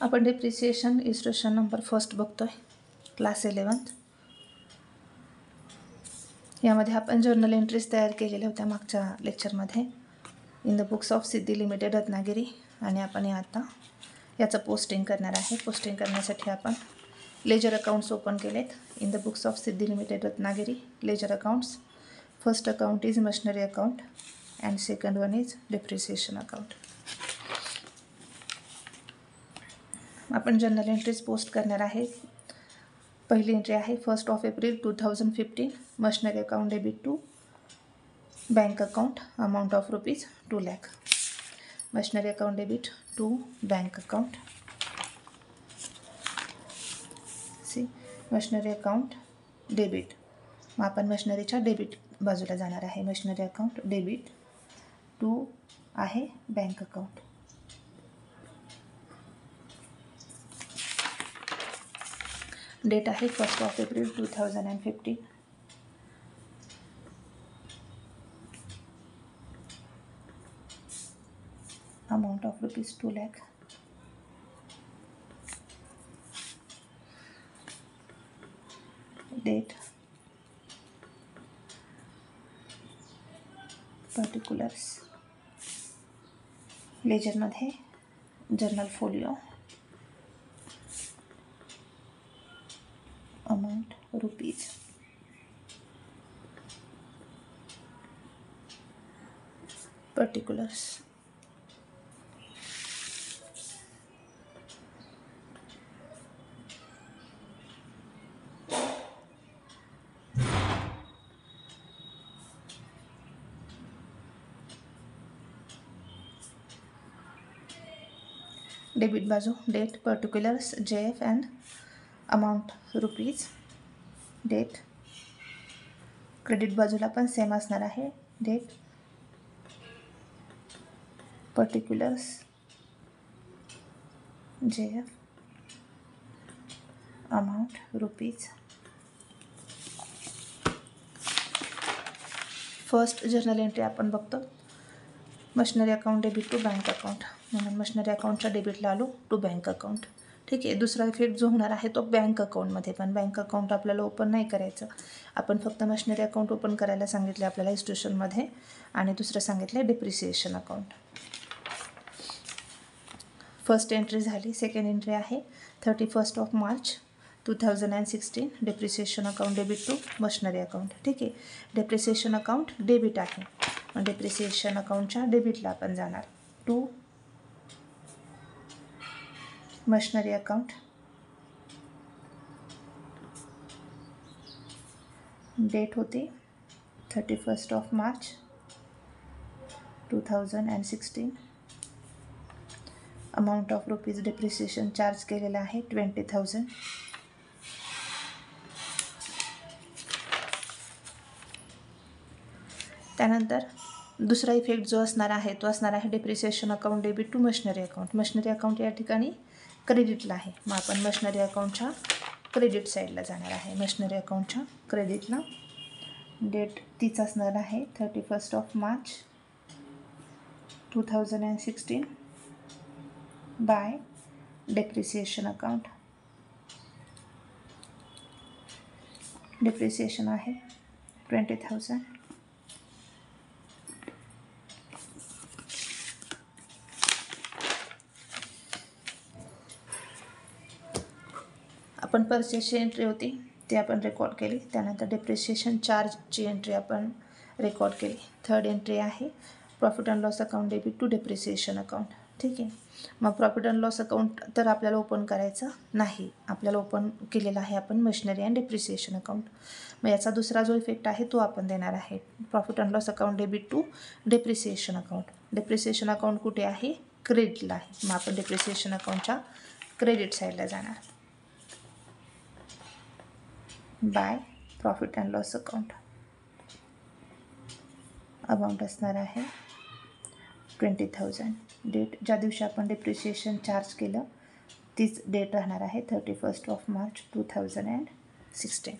आपण depreciation illustration number first बघतोय, class 11th. यामध्ये आपण जर्नल एंट्रीज तयार केलेल्या होत्या मागच्या लेक्चरमध्ये in the books of Siddhi limited Ratnagiri. आणि आपण आता याचं पोस्टिंग करणार आहे. पोस्टिंग करण्यासाठी आपण लेजर अकाउंट्स ओपन केलेत. In the books of Siddhi limited Ratnagiri ledger accounts. First account is machinery account and second one is depreciation account. आपण जर्नल एंट्रीज पोस्ट करणार आहे. पहिली एंट्री आहे 1 April 2015 machinery account debit to bank account amount of ₹2 lakh. Machinery account debit to bank account. See machinery account debit. मग आपण मशिनरीच्या debit बाजूला जाणार आहे. मशिनरी अकाउंट डेबिट टू आहे बँक अकाउंट. डेट आहे 1 April 2015. Amount of ₹2 lakh. Date particulars. लेजरमध्ये journal folio. Amount ₹. Particulars. Debit बाजू date particulars JF and amount ₹. Date. Credit बाजूला पण सेम असणार आहे. Date particulars JF amount ₹. First journal entry आपण बघतो. Machinery account debit to bank account. म्हणून machinery अकाउंटच्या डेबिटला आलो टू बँक अकाउंट. ठीक आहे. दुसरा इफेक्ट जो होणार आहे तो बँक अकाउंटमध्ये. पण बँक अकाउंट आपल्याला ओपन नाही करायचं. आपण फक्त मशिनरी अकाउंट ओपन करायला सांगितले आपल्याला इन्स्टिट्यूशनमध्ये. आणि दुसरं सांगितलं डिप्रिसिएशन अकाउंट. फर्स्ट एंट्री झाली. सेकंड एंट्री आहे 31 March 2016 depreciation account debit to machinery account. ठीक आहे. डिप्रिसिएशन अकाउंट डेबिट आहे. मग डिप्रिसिएशन अकाउंटच्या डेबिटला आपण जाणार टू मशिनरी अकाउंट. डेट होती 31 March 2016. Amount of ₹. Depreciation charge केलेला आहे 20,000. त्यानंतर दुसरा इफेक्ट जो असणार आहे तो असणार आहे depreciation account debit to machinery account. Machinery account या ठिकाणी क्रेडिटला आहे. मग आपण मशिनरी अकाउंटच्या क्रेडिट साईडला जाणार आहे. मशिनरी अकाउंटच्या क्रेडिटला. डेट तीच असणार आहे 31 March 2016 by depreciation account. Depreciation आहे 20,000. आपण परचेसची एंट्री होती ती आपण रेकॉर्ड केली. त्यानंतर डिप्रिसिएशन चार्जची एंट्री आपण रेकॉर्ड केली. थर्ड एंट्री आहे profit and loss account debit to depreciation account. ठीक आहे. मग प्रॉफिट अँड लॉस अकाउंट तर आपल्याला ओपन करायचं नाही. आपल्याला ओपन केलेलं आहे आपण मशिनरी अँड डिप्रिसिएशन अकाउंट. मग याचा दुसरा जो इफेक्ट आहे तो आपण देणार आहे. Profit and loss account debit to depreciation account. Depreciation account कुठे आहे? क्रेडिटला आहे. मग आपण डिप्रिसिएशन अकाउंटच्या क्रेडिट साईडला जाणार bye profit and loss account. Amount असणार आहे 20,000. डेट ज्या दिवशी आपण डिप्रिसिएशन चार्ज केलं तीच डेट राहणार आहे 31 मार्च 2016.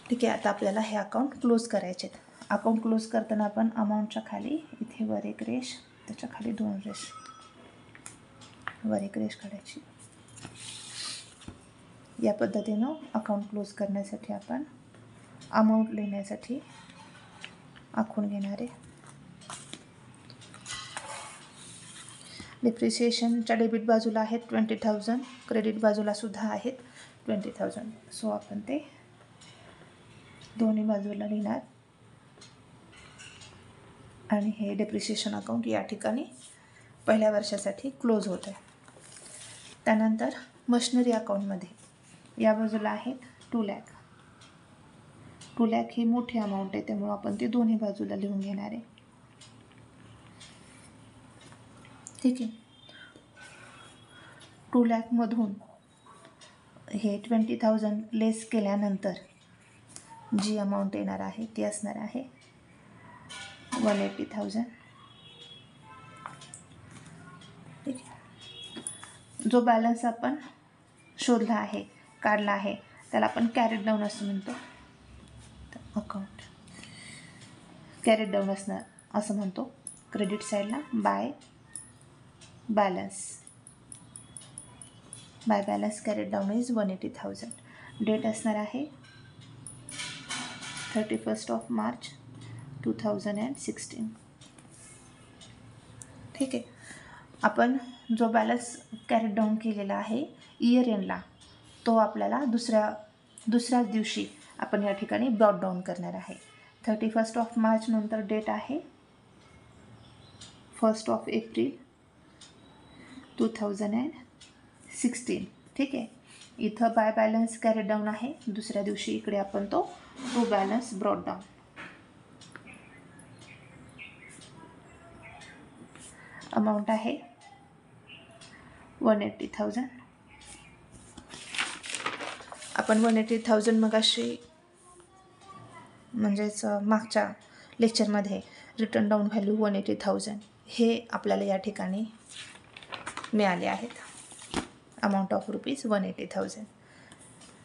ठीक आहे. आता आपल्याला हे अकाउंट क्लोज करायचे आहेत. अकाउंट क्लोज करताना आपण अमाऊंटच्या खाली इथे वर एक रेष, त्याच्या खाली 2 रेष, वर एक रेष काढायची. या पद्धतीनं अकाउंट क्लोज करण्यासाठी आपण अमाऊंट लिहिण्यासाठी आखून घेणार आहे. डिप्रिसिएशनच्या डेबिट बाजूला आहेत 20,000, क्रेडिट बाजूला सुद्धा आहेत 20,000. सो आपण ते दोन्ही बाजूला लिहिणार आणि हे डिप्रिसिएशन अकाउंट या ठिकाणी पहिल्या वर्षासाठी क्लोज होत आहे. त्यानंतर मशिनरी अकाउंटमध्ये या बाजूला आहेत 2 लाख. 2 लाख ही मोठी अमाऊंट आहे, त्यामुळे आपण ती दोन्ही बाजूला लिहून घेणार आहे. ठीक आहे. 2 लाखमधून हे 20,000 लेस केल्यानंतर जी अमाऊंट येणार आहे ती असणार आहे 180,000. ठीक आहे. जो बॅलन्स आपण शोधला आहे, काढला आहे, त्याला आपण कॅरेट डाऊन असं म्हणतो. अकाउंट कॅरेट डाऊन असणार असं म्हणतो. क्रेडिट साईडला by balance carried down is 180,000. Date असणार आहे 31 मार्च 2016. ठीक आहे. आपण जो बॅलन्स कॅरेट डाऊन केलेला आहे इयर एंडला, तो आपल्याला दुसऱ्याच दिवशी आपण या ठिकाणी ब्रॉट डाऊन करणार आहे. 31 मार्च नंतर डेट आहे 1 एप्रिल 2016. ठीक आहे. इथं बाय बॅलन्स कॅरेट डाऊन आहे, दुसऱ्या दिवशी इकडे आपण तो बॅलन्स ब्रॉट डाऊन. अमाऊंट आहे 180,000. आपण 180,000 मगाशी म्हणजेच मागच्या लेक्चरमध्ये रिटर्न डाऊन व्हॅल्यू 180,000 हे आपल्याला या ठिकाणी मिळाले आहेत. Amount of rupees 180,000.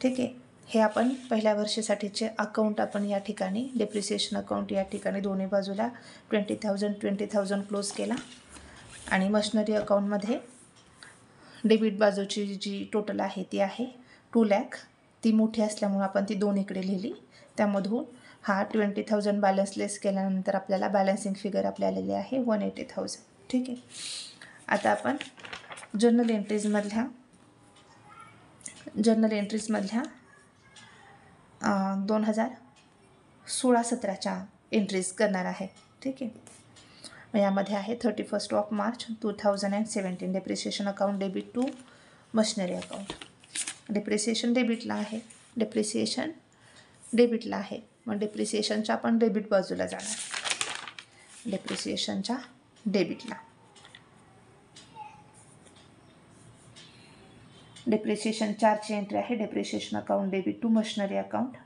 ठीक आहे. हे आपण पहिल्या वर्षासाठीचे अकाउंट आपण या ठिकाणी डेप्रिसिएशन अकाउंट या ठिकाणी दोन्ही बाजूला 20,000 क्लोज केला. आणि मशिनरी अकाउंटमध्ये डेबिट बाजूची जी टोटल आहे ती आहे 2 लाख. ती मोठी असल्यामुळे आपण ती दोन्हीकडे लिहिली. त्यामधून हा 20,000 बॅलन्स लेस केल्यानंतर आपल्याला बॅलन्सिंग फिगर आपल्या आलेली आहे 180,000. ठीक आहे. आता आपण जर्नल एंट्रीजमधल्या 2016-17च्या एंट्रीज करणार आहे. ठीक आहे. यामध्ये आहे 31 March 2017 depreciation account debit to machinery account. Depreciation डेबिटला आहे, मग डेप्रिसिएशनच्या आपण डेबिट बाजूला जाणार. डेप्रिसिएशनच्या डेबिटला डेप्रिसिएशन 4ची एंट्री आहे depreciation account debit to machinery account.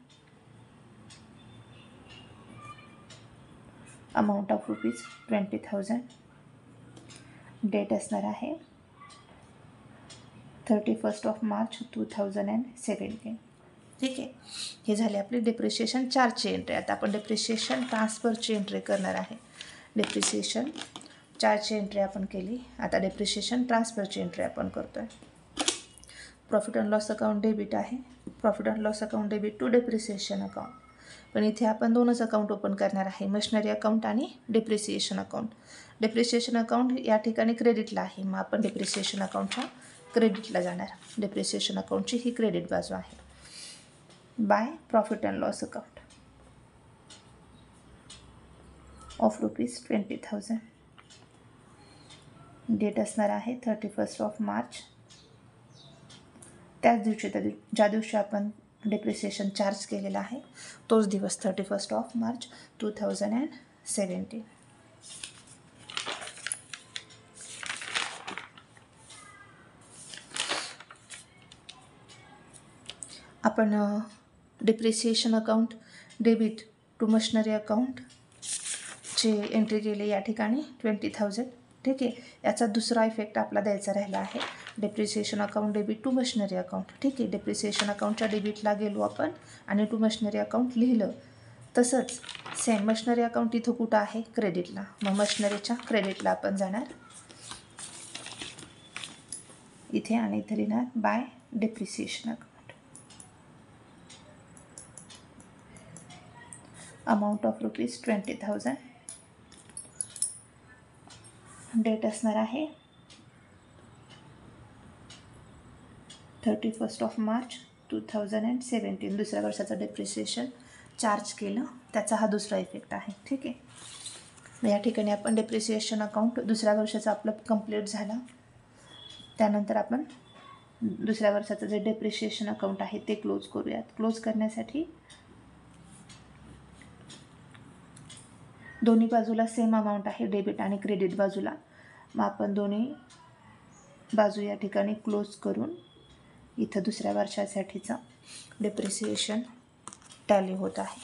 Amount of rupees 20,000. Date असणार आहे 31 मार्च 2017. ठीक आहे. हे झाले आपली डेप्रिसिएशन 4ची एंट्री. आता आपण डेप्रिसिएशन ट्रान्सफरची एंट्री करणार आहे. डेप्रिसिएशन 4ची एंट्री आपण केली. आता डेप्रिसिएशन ट्रान्सफरची एंट्री आपण करतो आहे. Profit and loss account debit आहे. Profit and loss account debit to depreciation account. पण इथे आपण दोनच अकाउंट ओपन करणार आहे, मशिनरी अकाउंट आणि डेप्रिसिएशन अकाउंट. डेप्रिसिएशन अकाउंट या ठिकाणी क्रेडिटला आहे, मग आपण डेप्रिसिएशन अकाउंटच्या क्रेडिटला जाणार. डेप्रिसिएशन अकाउंटची ही क्रेडिट बाजू आहे. By profit and loss account of rupees 20,000. Date असणार आहे 31 मार्च. त्याच दिवशी ज्या दिवशी आपण डेप्रिसिएशन चार्ज केलेला आहे तोच दिवस 31 मार्च 2017. आपण depreciation account debit to machinery अकाउंटची एंट्री केली या ठिकाणी 20,000. ठीक आहे. याचा दुसरा इफेक्ट आपला द्यायचा राहिला आहे depreciation account debit to machinery account. ठीक आहे. डेप्रिसिएशन अकाउंटच्या डेबिटला गेलो आपण आणि टू मशिनरी अकाउंट लिहिलं. तसंच सेम मशिनरी अकाउंट इथं कुठं आहे, क्रेडिटला. मग मशिनरीच्या क्रेडिटला आपण जाणार इथे आणि इथे लिहिणार by depreciation account. Amount of ₹20,000. Date असणार आहे 31 मार्च 2017. दुसऱ्या वर्षाचं डेप्रिसिएशन चार्ज केलं, त्याचा हा दुसरा इफेक्ट आहे. ठीक आहे. मग या ठिकाणी आपण डेप्रिसिएशन अकाउंट दुसऱ्या वर्षाचं आपलं कंप्लीट झालं. त्यानंतर आपण दुसऱ्या वर्षाचं जे डेप्रिसिएशन अकाउंट आहे ते क्लोज करूयात. क्लोज करण्यासाठी दोन्ही बाजूला सेम अमाऊंट आहे, डेबिट आणि क्रेडिट बाजूला. मग आपण दोन्ही बाजू या ठिकाणी क्लोज करून इथं दुसऱ्या वर्षासाठीचं डेप्रिसिएशन टॅली होत आहे.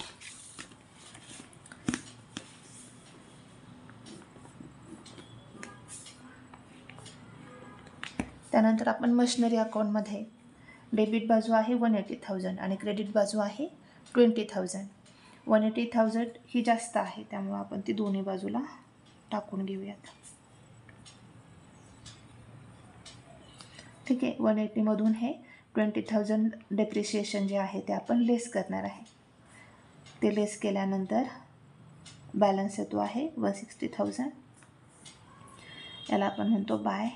त्यानंतर आपण मशिनरी अकाउंटमध्ये डेबिट बाजू आहे 180,000 आणि क्रेडिट बाजू आहे 20,000. 180,000 ही जास्त आहे, त्यामुळे आपण ती दोन्ही बाजूला टाकून घेऊयात. ठीक आहे. 180मधून हे 20,000 डेप्रिसिएशन जे आहे ते आपण लेस करणार आहे. ते लेस केल्यानंतर बॅलन्स येतो आहे 160,000. याला आपण म्हणतो बाय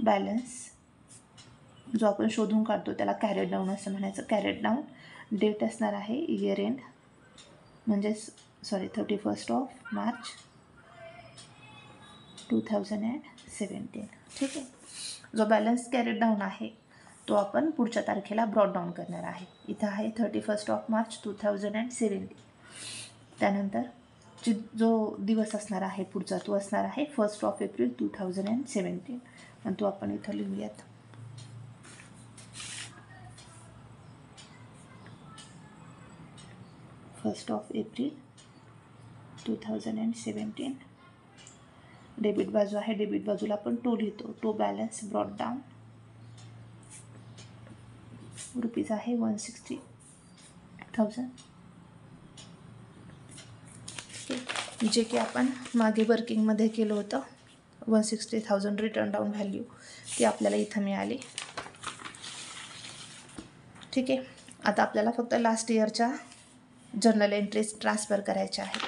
बॅलन्स. जो आपण शोधून काढतो त्याला कॅरेट डाऊन असं म्हणायचं. Crate down. डेट असणार आहे इयर एंड म्हणजेच 31 मार्च 2017. ठीक आहे. जो बॅलन्स कॅरेट डाऊन आहे तो आपण पुढच्या तारखेला ब्रॉड डाऊन करणार आहे. इथं आहे 31 मार्च 2017. त्यानंतर जो दिवस असणार आहे पुढचा तो असणार आहे 1 एप्रिल 2017 आणि तो आपण इथं लिहूयात. एप्रिल 2017. डेबिट बाजू आहे, डेबिट बाजूला आपण तो लिहितो. तो बॅलन्स ब्रॉड डाऊन रुपीज आहे 160,000. जे की आपण मागे वर्किंगमध्ये केलं होतं 160,000 रिटर्न डाऊन व्हॅल्यू ती आपल्याला इथं मिळाली. ठीक आहे. आता आपल्याला फक्त लास्ट इयरच्या जर्नल एंट्रीज ट्रान्सफर करायच्या आहेत.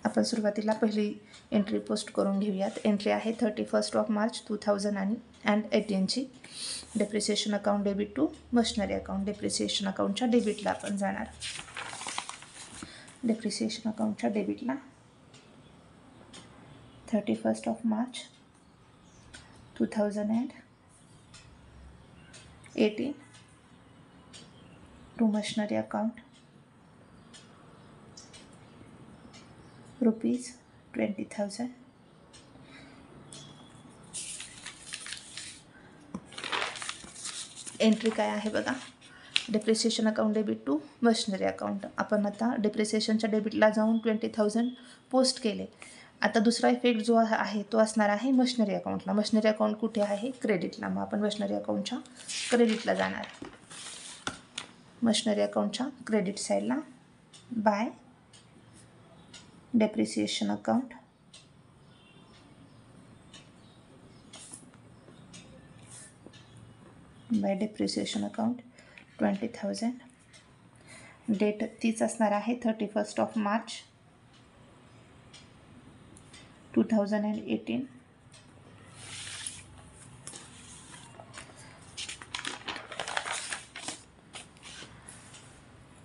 आपण सुरुवातीला पहिली एंट्री पोस्ट करून घेऊयात. एंट्री आहे 31 मार्च 2018ची. Depreciation account debit to machinery account. Depreciation अकाउंटच्या डेबिटला आपण जाणार. डेप्रिसिएशन अकाउंटच्या डेबिटला 31 March 2018 to machinery account ₹20,000. Entry काय आहे बघा. Depreciation account debit to machinery account. आपण आता डेप्रिसिएशनच्या डेबिटला जाऊन 20,000 पोस्ट केले. आता दुसरा इफेक्ट जो आहे तो असणार आहे मशिनरी अकाउंटला. मशिनरी अकाउंट कुठे आहे, क्रेडिटला. मग आपण मशिनरी अकाउंटच्या क्रेडिटला जाणार. मशिनरी अकाउंटच्या क्रेडिट साईडला by depreciation account by depreciation account 20,000. Date तीच असणार आहे 31 मार्च 2018.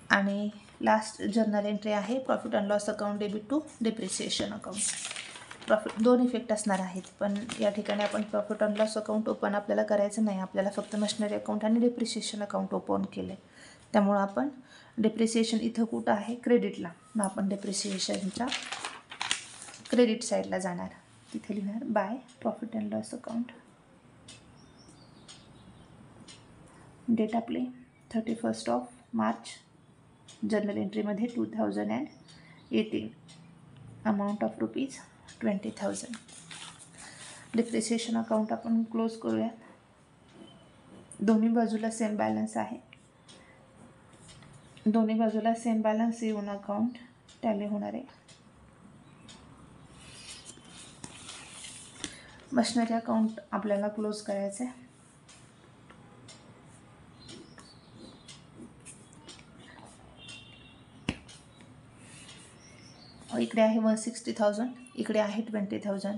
आणि लास्ट जर्नल एंट्री आहे profit and loss account debit to depreciation account. Profit दोन इफेक्ट असणार आहेत, पण या ठिकाणी आपण profit and loss account open आपल्याला करायचं नाही. आपल्याला फक्त मशिनरी अकाउंट आणि डेप्रिसिएशन अकाउंट ओपन केले. त्यामुळं आपण डेप्रिसिएशन इथं कुठं आहे, क्रेडिटला. मग आपण डेप्रिसिएशनच्या क्रेडिट साईडला जाणार. तिथे लिहिणार by profit and loss account. Date आपली 31 मार्च. जर्नल एंट्रीमध्ये 2018. Amount of ₹20,000. डेप्रिसिएशन अकाउंट आपण क्लोज करूया. दोन्ही बाजूला सेम बॅलन्स आहे, दोन्ही बाजूला सेम बॅलन्स येऊन अकाउंट टॅली होणार आहे. मशिनरी अकाउंट आपल्याला क्लोज करायचं आहे. इकडे आहे 160,000, इकडे आहे 20,000.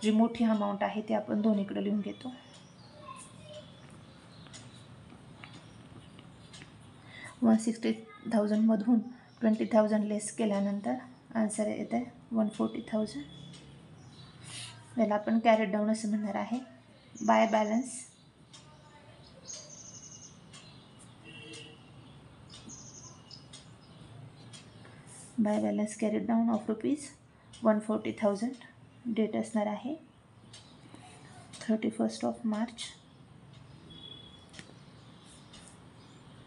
जी मोठी अमाऊंट आहे ती आपण दोन्हीकडे लिहून घेतो. 160,000 मधून 20,000 लेस केल्यानंतर आन्सर येत आहे 140,000. याला आपण कॅरेट डाऊन असं म्हणणार आहे. By balance carried down of ₹140,000. Date असणार आहे 31 मार्च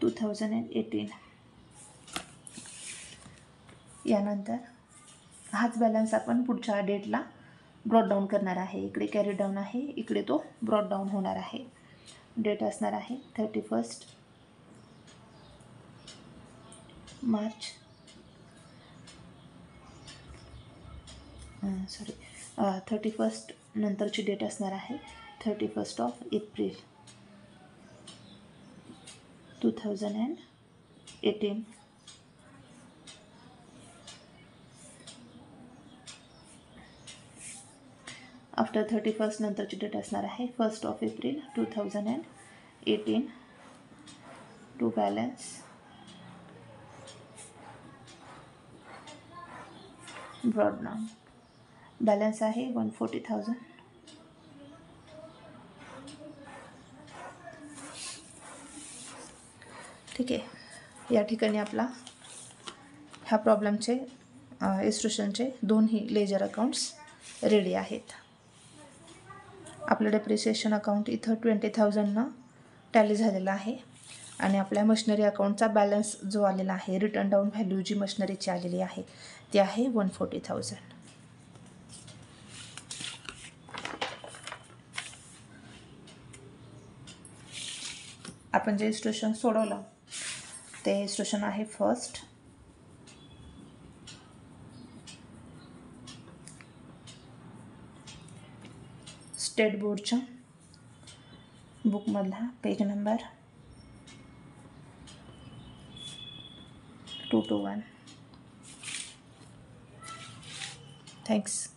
2018. यानंतर हाच बॅलन्स आपण पुढच्या डेटला ब्रॉड डाऊन करणार आहे. इकडे कॅरी डाऊन आहे, इकडे तो ब्रॉड डाऊन होणार आहे. डेट असणार आहे 31 मार्च 31 नंतरची डेट असणार आहे 31 एप्रिल 2018. आफ्टर 31 नंतरची डेट असणार आहे 1 April 2018. To balance brought down. Balance आहे 140,000. ठीक आहे. या ठिकाणी आपला ह्या प्रॉब्लेमचे इन्स्ट्रुशनचे दोन्ही लेजर अकाउंट्स रेडी आहेत. आपलं डेप्रिसिएशन अकाउंट इथं 20,000 टॅली झालेलं आहे आणि आपल्या मशिनरी अकाउंटचा बॅलन्स जो आलेला आहे, रिटर्न डाऊन व्हॅल्यू जी मशिनरीची आलेली आहे ती आहे 140,000. आपण जे इन्स्ट्रुशन सोडवलं ते इन्स्ट्रुशन आहे फर्स्ट. स्टेट बोर्डच्या बुकमधला पेज नंबर 221. थँक्स.